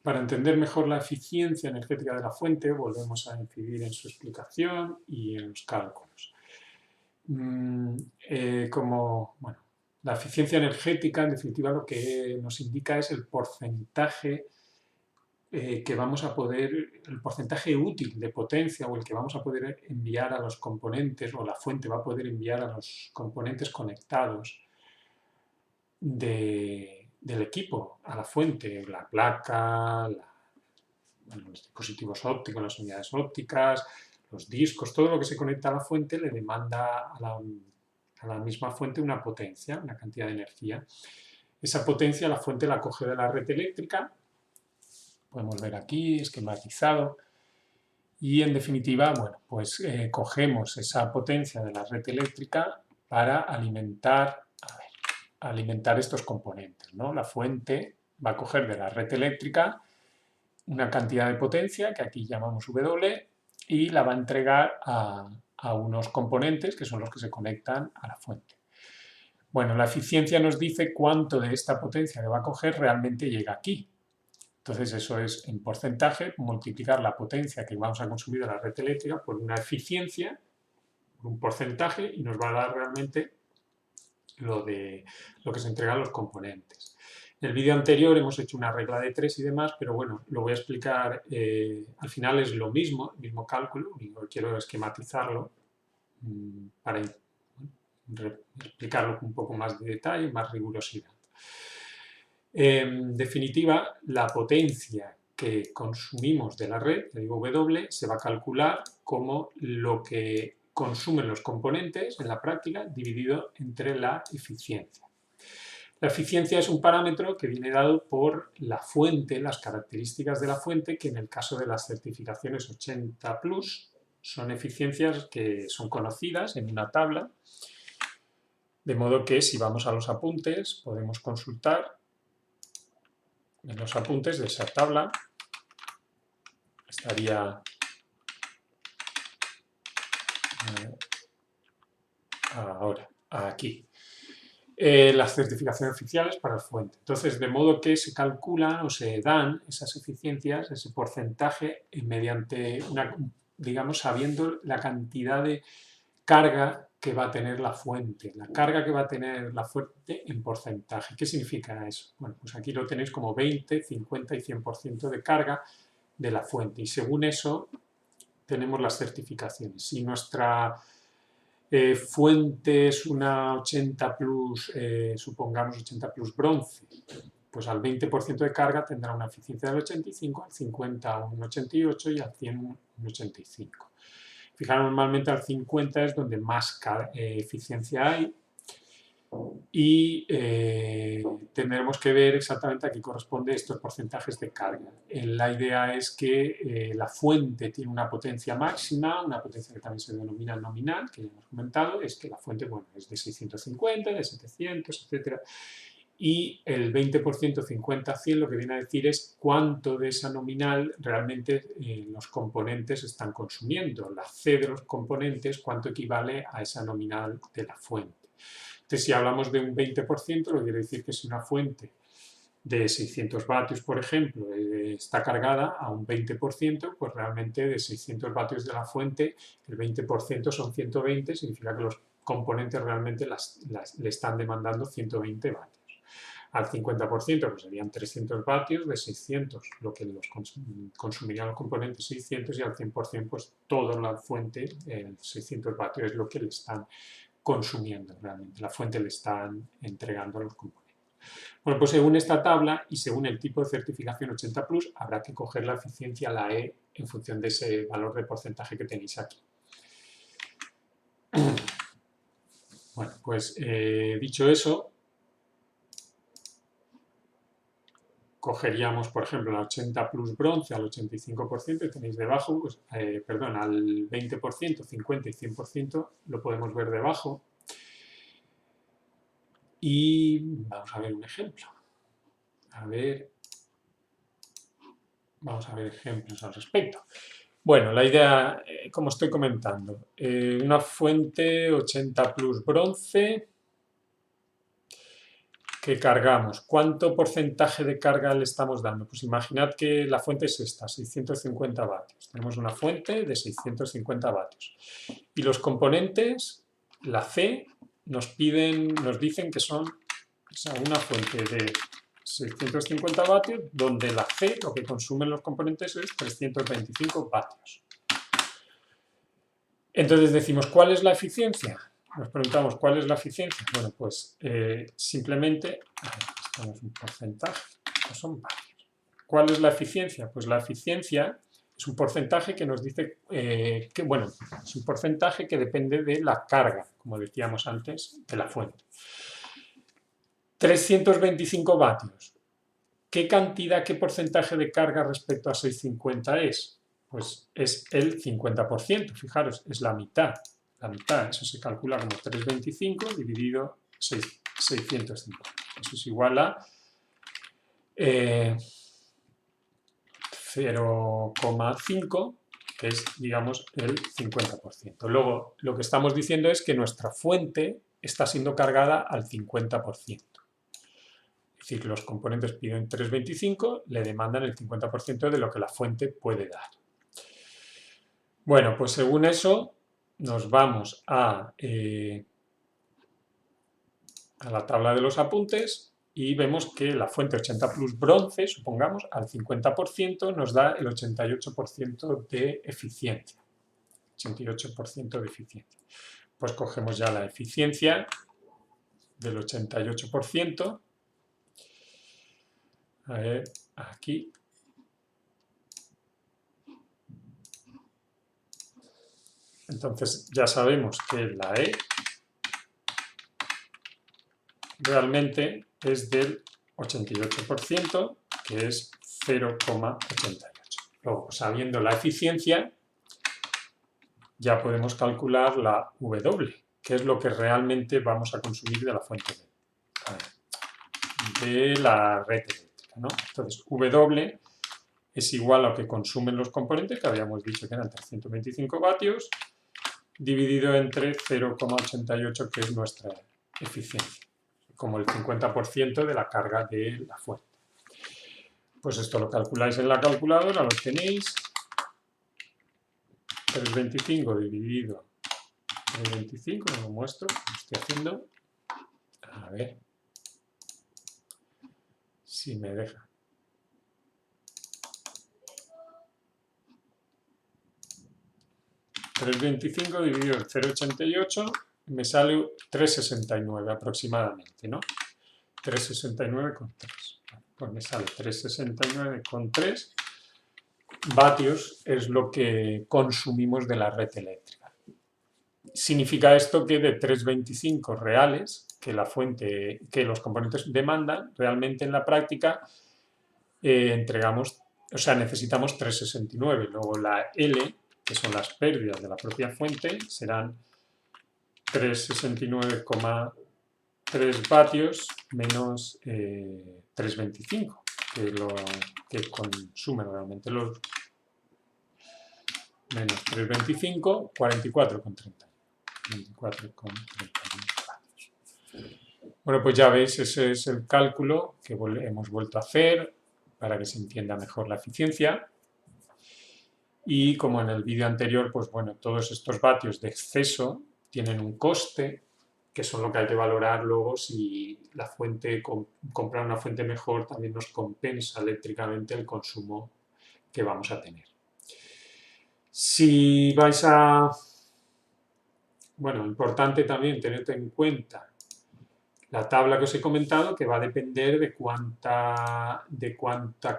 Para entender mejor la eficiencia energética de la fuente, volvemos a incidir en su explicación y en los cálculos. Bueno, la eficiencia energética, en definitiva, lo que nos indica es el porcentaje que vamos a poder, el porcentaje útil de potencia o el que vamos a poder enviar a los componentes, o la fuente va a poder enviar a los componentes conectados del equipo, a la fuente, la placa, los dispositivos ópticos, las unidades ópticas, los discos, todo lo que se conecta a la fuente le demanda a la misma fuente una potencia, una cantidad de energía. Esa potencia la fuente la coge de la red eléctrica, podemos ver aquí, esquematizado, y en definitiva, bueno, pues cogemos esa potencia de la red eléctrica para alimentar estos componentes, ¿no? La fuente va a coger de la red eléctrica una cantidad de potencia, que aquí llamamos W, y la va a entregar a unos componentes que son los que se conectan a la fuente. Bueno, la eficiencia nos dice cuánto de esta potencia que va a coger realmente llega aquí. Entonces eso es en porcentaje, multiplicar la potencia que vamos a consumir de la red eléctrica por una eficiencia, por un porcentaje, y nos va a dar realmente lo que se entrega a los componentes. En el vídeo anterior hemos hecho una regla de 3 y demás, pero bueno, lo voy a explicar, al final es lo mismo, el mismo cálculo, y quiero esquematizarlo para explicarlo con un poco más de detalle, más rigurosidad. En definitiva, la potencia que consumimos de la red, le digo W, se va a calcular como lo que consumen los componentes en la práctica dividido entre la eficiencia. La eficiencia es un parámetro que viene dado por la fuente, las características de la fuente, que en el caso de las certificaciones 80+, son eficiencias que son conocidas en una tabla, de modo que si vamos a los apuntes podemos consultar en los apuntes de esa tabla, estaría ahora, aquí, las certificaciones oficiales para la fuente. Entonces, de modo que se calculan o se dan esas eficiencias, ese porcentaje, mediante, digamos, sabiendo la cantidad de carga que va a tener la fuente, la carga que va a tener la fuente en porcentaje. ¿Qué significa eso? Bueno, pues aquí lo tenéis como 20, 50 y 100% de carga de la fuente, y según eso tenemos las certificaciones. Si nuestra fuente es una 80+, supongamos 80+ bronce, pues al 20% de carga tendrá una eficiencia del 85, al 50 un 88 y al 100 un 85. Fijaros, normalmente al 50 es donde más eficiencia hay, y tendremos que ver exactamente a qué corresponde estos porcentajes de carga. La idea es que la fuente tiene una potencia máxima, una potencia que también se denomina nominal, que ya hemos comentado, es que la fuente, bueno, es de 650, de 700, etc. Y el 20%, 50, 100, lo que viene a decir es cuánto de esa nominal realmente los componentes están consumiendo. La C de los componentes, cuánto equivale a esa nominal de la fuente. Entonces, si hablamos de un 20%, lo que quiere decir que si una fuente de 600 vatios, por ejemplo, está cargada a un 20%, pues realmente de 600 vatios de la fuente, el 20% son 120, significa que los componentes realmente le están demandando 120 vatios. Al 50% pues serían 300 vatios de 600, lo que los consumirían los componentes 600, y al 100% pues toda la fuente, 600 vatios es lo que le están consumiendo realmente, la fuente le están entregando a los componentes. Bueno, pues según esta tabla y según el tipo de certificación 80+, habrá que coger la eficiencia, la E, en función de ese valor de porcentaje que tenéis aquí. Bueno, pues dicho eso, cogeríamos, por ejemplo, la 80+ bronce al 85%, y tenéis debajo, pues, perdón, al 20%, 50 y 100%, lo podemos ver debajo. Y vamos a ver un ejemplo. Vamos a ver ejemplos al respecto. Bueno, la idea, como estoy comentando, una fuente 80+ bronce, que cargamos. ¿Cuánto porcentaje de carga le estamos dando? Pues imaginad que la fuente es esta, 650 vatios. Tenemos una fuente de 650 vatios. Y los componentes, la C, nos dicen que son una fuente de 650 vatios, donde la C, lo que consumen los componentes, es 325 vatios. Entonces decimos, ¿cuál es la eficiencia? Nos preguntamos, ¿cuál es la eficiencia? Bueno, pues simplemente, tenemos un porcentaje, no son vatios. ¿Cuál es la eficiencia? Pues la eficiencia es un porcentaje que nos dice, es un porcentaje que depende de la carga, como decíamos antes, de la fuente. 325 vatios. ¿Qué cantidad, qué porcentaje de carga respecto a 650 es? Pues es el 50%, fijaros, es la mitad. La mitad, eso se calcula como 325 dividido 650. Eso es igual a 0,5, que es, digamos, el 50%. Luego, lo que estamos diciendo es que nuestra fuente está siendo cargada al 50%. Es decir, los componentes piden 325, le demandan el 50% de lo que la fuente puede dar. Bueno, pues según eso, nos vamos a la tabla de los apuntes y vemos que la fuente 80 plus bronce, supongamos, al 50% nos da el 88% de eficiencia. 88% de eficiencia. Pues cogemos ya la eficiencia del 88%. A ver, aquí. Entonces ya sabemos que la E realmente es del 88%, que es 0,88. Luego, sabiendo la eficiencia, ya podemos calcular la W, que es lo que realmente vamos a consumir de la fuente de la red eléctrica, ¿no? Entonces, W es igual a lo que consumen los componentes, que habíamos dicho que eran 325 vatios, dividido entre 0,88, que es nuestra eficiencia, como el 50% de la carga de la fuente. Pues esto lo calculáis en la calculadora, lo tenéis. 325 dividido 325, lo muestro, lo estoy haciendo. A ver si me deja. $3.25 dividido en 0,88 me sale 3,69 aproximadamente, ¿no? 3,69,3. Pues me sale 3,69,3 vatios es lo que consumimos de la red eléctrica. Significa esto que de 3,25 reales que la fuente, que los componentes demandan, realmente en la práctica necesitamos 3,69. Luego la L, que son las pérdidas de la propia fuente, serán 3,69,3 vatios menos 3,25, que es lo que consumen realmente los menos 3,25, 44,30. 24,31 vatios. Bueno, pues ya veis, ese es el cálculo que hemos vuelto a hacer para que se entienda mejor la eficiencia. Y como en el vídeo anterior, pues bueno, todos estos vatios de exceso tienen un coste, que son lo que hay que valorar luego si la fuente, comprar una fuente mejor también nos compensa eléctricamente el consumo que vamos a tener. Si vais a... Bueno, importante también tener en cuenta la tabla que os he comentado, que va a depender de cuánta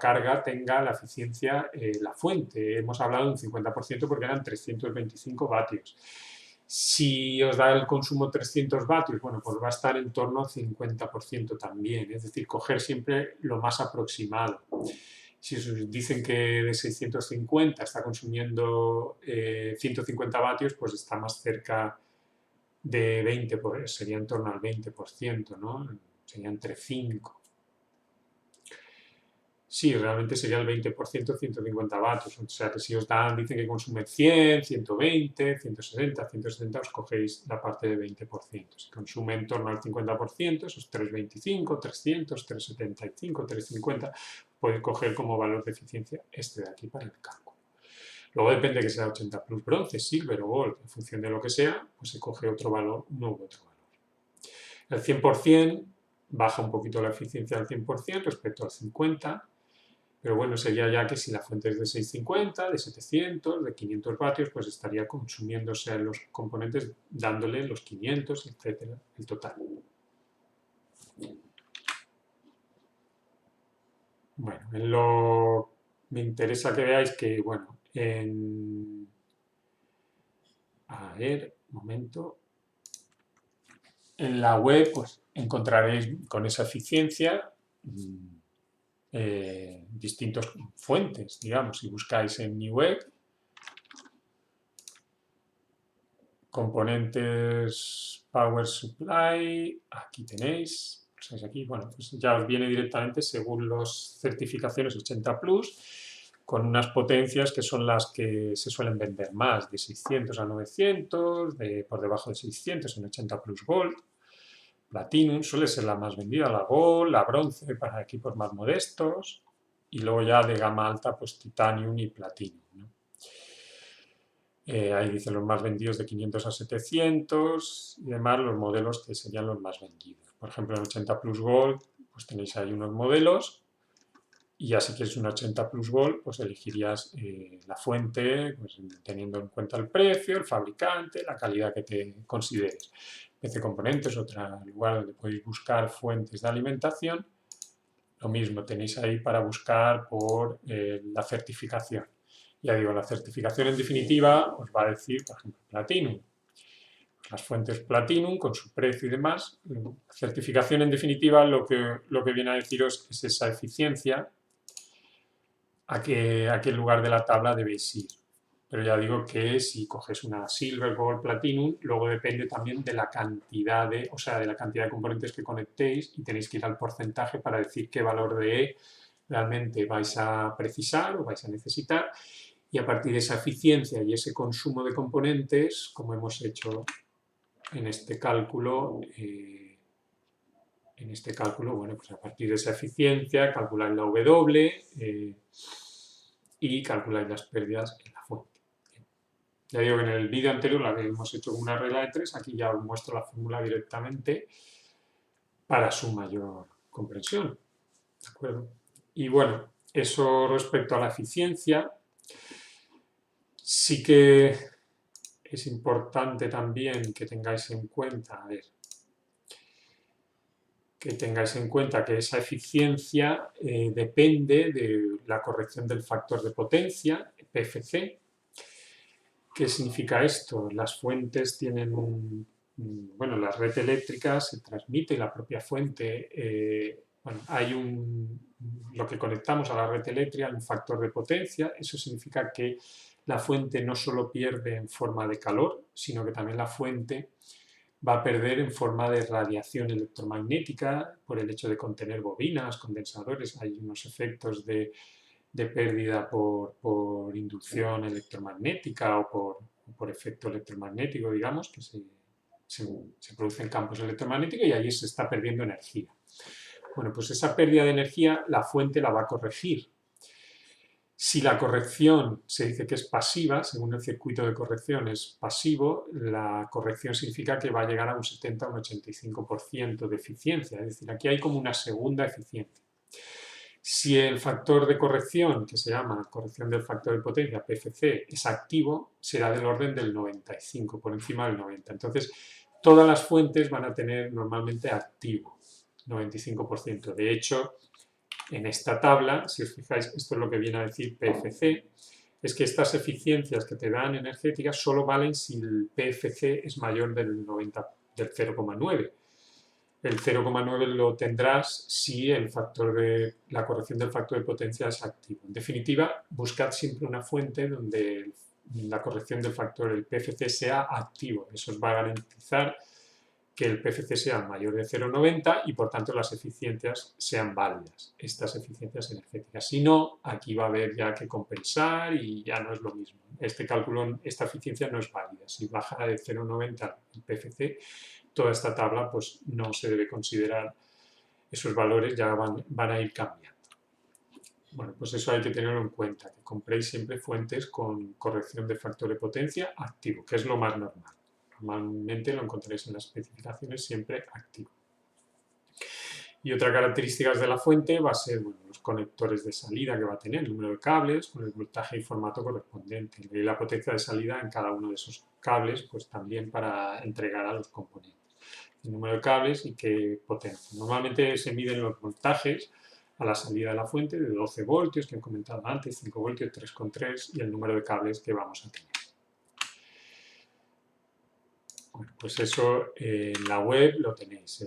carga tenga la eficiencia la fuente. Hemos hablado de un 50% porque eran 325 vatios. Si os da el consumo 300 vatios, bueno, pues va a estar en torno al 50% también. Es decir, coger siempre lo más aproximado. Si os dicen que de 650 está consumiendo 150 vatios, pues está más cerca de 20, sería en torno al 20%, ¿no? Sería entre 5. Sí, realmente sería el 20%, 150 vatios. O sea que si os dan, dicen que consumen 100, 120, 160, 170, os cogéis la parte de 20%. Si consume en torno al 50%, esos 325, 300, 375, 350, podéis coger como valor de eficiencia este de aquí para el cálculo. Luego depende que sea 80 plus bronce, silver o gold, en función de lo que sea, pues se coge otro valor, no u otro valor. El 100% baja un poquito la eficiencia al 100% respecto al 50%, pero bueno, sería ya que si la fuente es de 650, de 700, de 500 vatios, pues estaría consumiéndose a los componentes dándole los 500, etcétera, el total. Bueno, me interesa que veáis que, bueno, a ver, un momento. En la web, pues encontraréis con esa eficiencia distintas fuentes, digamos. Si buscáis en Newegg, componentes Power Supply, aquí tenéis, aquí, bueno, pues ya os viene directamente según las certificaciones 80 Plus, con unas potencias que son las que se suelen vender más, de 600 a 900, por debajo de 600 en 80 Plus Gold. Platinum suele ser la más vendida, la Gold, la Bronce para equipos más modestos, y luego ya de gama alta, pues Titanium y Platinum, ¿no? Ahí dice los más vendidos de 500 a 700 y demás los modelos que serían los más vendidos. Por ejemplo, en 80 Plus Gold, pues tenéis ahí unos modelos y ya si quieres un 80 Plus Gold, pues elegirías la fuente, pues, teniendo en cuenta el precio, el fabricante, la calidad que te consideres. PC Componentes, otro lugar donde podéis buscar fuentes de alimentación. Lo mismo, tenéis ahí para buscar por la certificación. Ya digo, la certificación en definitiva os va a decir, por ejemplo, Platinum. Las fuentes Platinum con su precio y demás. Certificación en definitiva lo que viene a deciros es esa eficiencia a qué lugar de la tabla debéis ir. Pero ya digo que si coges una Silver, Gold, Platinum, luego depende también de la cantidad de componentes que conectéis y tenéis que ir al porcentaje para decir qué valor de E realmente vais a precisar o vais a necesitar. Y a partir de esa eficiencia y ese consumo de componentes, como hemos hecho en este cálculo, bueno, pues a partir de esa eficiencia calculáis la W y calculáis las pérdidas en la fuente. Ya digo que en el vídeo anterior la hemos hecho con una regla de 3, aquí ya os muestro la fórmula directamente para su mayor comprensión. ¿De acuerdo? Y bueno, eso respecto a la eficiencia. Sí que es importante también que tengáis en cuenta, que esa eficiencia depende de la corrección del factor de potencia, PFC. ¿Qué significa esto? Las fuentes tienen bueno, la red eléctrica se transmite, la propia fuente, bueno, hay lo que conectamos a la red eléctrica, un factor de potencia, eso significa que la fuente no solo pierde en forma de calor, sino que también la fuente va a perder en forma de radiación electromagnética por el hecho de contener bobinas, condensadores, hay unos efectos de pérdida por inducción electromagnética o por efecto electromagnético, digamos, que se producen campos electromagnéticos y allí se está perdiendo energía. Bueno, pues esa pérdida de energía la fuente la va a corregir. Si la corrección se dice que es pasiva, según el circuito de corrección es pasivo, la corrección significa que va a llegar a un 70 o un 85% de eficiencia. Es decir, aquí hay como una segunda eficiencia. Si el factor de corrección, que se llama corrección del factor de potencia, PFC, es activo, será del orden del 95, por encima del 90. Entonces, todas las fuentes van a tener normalmente activo, 95%. De hecho, en esta tabla, si os fijáis, esto es lo que viene a decir PFC, es que estas eficiencias que te dan energéticas solo valen si el PFC es mayor del 0,9. El 0,9 lo tendrás si la corrección del factor de potencia es activo. En definitiva, buscad siempre una fuente donde la corrección del factor, el PFC, sea activo. Eso os va a garantizar que el PFC sea mayor de 0,90 y por tanto las eficiencias sean válidas, estas eficiencias energéticas. Si no, aquí va a haber ya que compensar y ya no es lo mismo. Este cálculo, esta eficiencia no es válida. Si baja de 0,90 el PFC, toda esta tabla pues no se debe considerar, esos valores ya van a ir cambiando. Bueno, pues eso hay que tenerlo en cuenta, que compréis siempre fuentes con corrección de factor de potencia activo, que es lo más normal. Normalmente lo encontraréis en las especificaciones siempre activo. Y otra característica de la fuente va a ser los conectores de salida que va a tener, el número de cables con el voltaje y formato correspondiente, y la potencia de salida en cada uno de esos cables, pues también para entregar a los componentes. El número de cables y qué potencia. Normalmente se miden los voltajes a la salida de la fuente de 12 voltios, que he comentado antes, 5 voltios, 3,3 y el número de cables que vamos a tener. Bueno, pues eso en la web lo tenéis.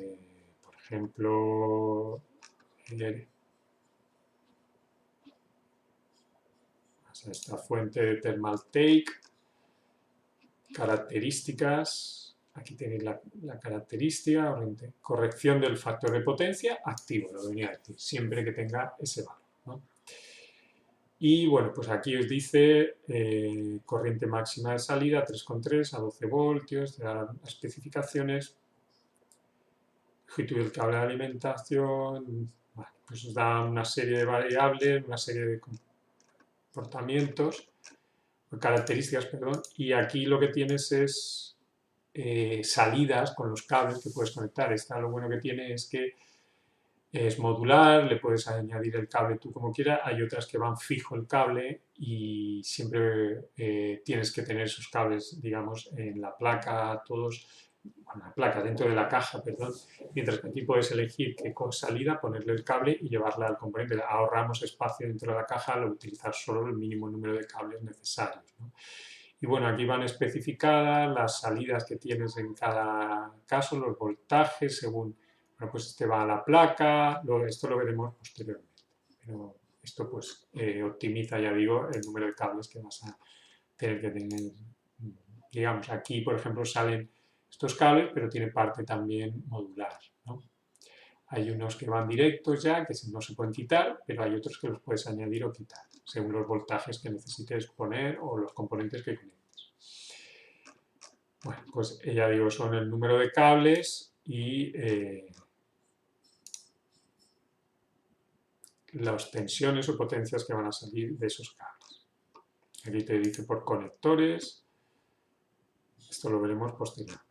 Por ejemplo, esta fuente de Thermaltake, características, aquí tenéis la característica, corrección del factor de potencia activo, lo venía a decir, siempre que tenga ese valor, ¿no? Y bueno, pues aquí os dice corriente máxima de salida 3,3 a 12 voltios, las especificaciones, longitud del cable de alimentación, bueno, pues os da una serie de variables, una serie de comportamientos, características, perdón, y aquí lo que tienes es salidas con los cables que puedes conectar. Esta lo bueno que tiene es que es modular, le puedes añadir el cable tú como quieras. Hay otras que van fijo el cable y siempre tienes que tener esos cables, digamos, en la placa, todos, bueno, la placa dentro de la caja, perdón, mientras que aquí puedes elegir qué salida, ponerle el cable y llevarla al componente. Ahorramos espacio dentro de la caja al utilizar solo el mínimo número de cables necesarios, ¿no? Y bueno, aquí van especificadas las salidas que tienes en cada caso, los voltajes según, bueno, pues este va a la placa, esto lo veremos posteriormente. Pero esto pues optimiza, ya digo, el número de cables que vas a tener que tener. Digamos, aquí por ejemplo salen estos cables, pero tiene parte también modular, ¿no? Hay unos que van directos ya, que no se pueden quitar, pero hay otros que los puedes añadir o quitar, según los voltajes que necesites poner o los componentes que conectes. Bueno, pues ya digo, son el número de cables y las tensiones o potencias que van a salir de esos cables. Aquí te dice por conectores, esto lo veremos posteriormente.